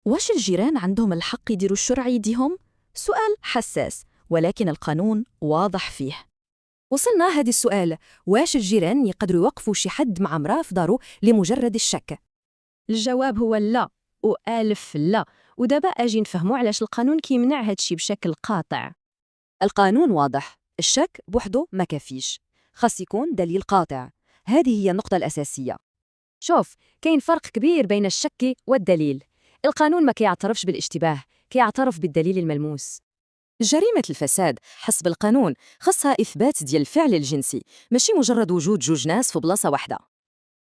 واش الجيران عندهم الحق يديروا الشرع يديهم؟ سؤال حساس، ولكن القانون واضح فيه. وصلنا هذا السؤال، واش الجيران يقدروا يوقفوا شي حد مع مراه في دارو لمجرد الشك؟ الجواب هو لا، وألف لا. ودابا أجي نفهموا علاش القانون كيمنع هادشي بشكل قاطع. القانون واضح، الشك بوحده ما كافيش، خاص يكون دليل قاطع. هذه هي النقطة الأساسية. شوف، كاين فرق كبير بين الشك والدليل. القانون ما كيعترفش بالاشتباه، كيعترف بالدليل الملموس. جريمة الفساد حسب القانون خاصها إثبات ديال الفعل الجنسي، ماشي مجرد وجود جوج ناس في بلاصة واحدة.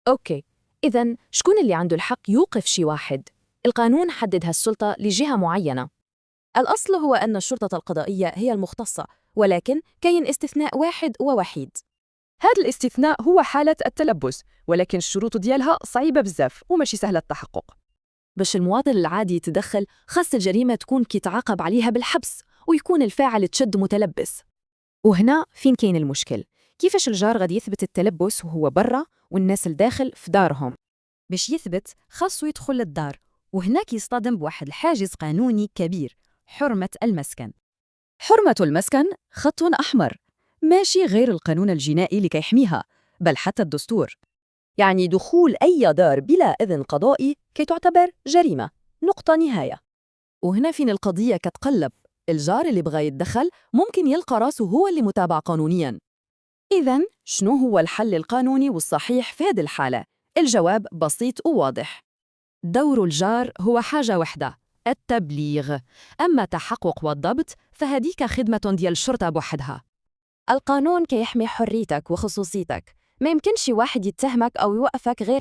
أوكي، إذن شكون اللي عنده الحق يوقف شي واحد؟ القانون حدد هالسلطة لجهة معينة. الأصل هو أن الشرطة القضائية هي المختصة، ولكن كاين استثناء واحد ووحيد. هذا الاستثناء هو حالة التلبس، ولكن الشروط ديالها صعيبة بزاف وماشي سهلة التحقق. باش المواطن العادي يتدخل، خاص الجريمة تكون كيتعاقب عليها بالحبس، ويكون الفاعل تشد متلبس. وهنا فين كاين المشكل؟ كيفاش الجار غادي يثبت التلبس وهو برا والناس الداخل في دارهم؟ باش يثبت خاصو يدخل للدار، وهنا كيصطدم بواحد الحاجز قانوني كبير: حرمة المسكن. حرمة المسكن خط أحمر، ماشي غير القانون الجنائي اللي كيحميها، بل حتى الدستور. يعني دخول أي دار بلا إذن قضائي كي تعتبر جريمة، نقطة نهاية. وهنا فين القضية كتقلب، الجار اللي بغى يتدخل ممكن يلقى راسه هو اللي متابع قانونياً. إذن شنو هو الحل القانوني والصحيح في هذه الحالة؟ الجواب بسيط وواضح. دور الجار هو حاجة واحدة: التبليغ. أما التحقق والضبط فهديك خدمة ديال الشرطة بوحدها. القانون كيحمي حريتك وخصوصيتك، ما يمكنش واحد يتهمك أو يوقفك غير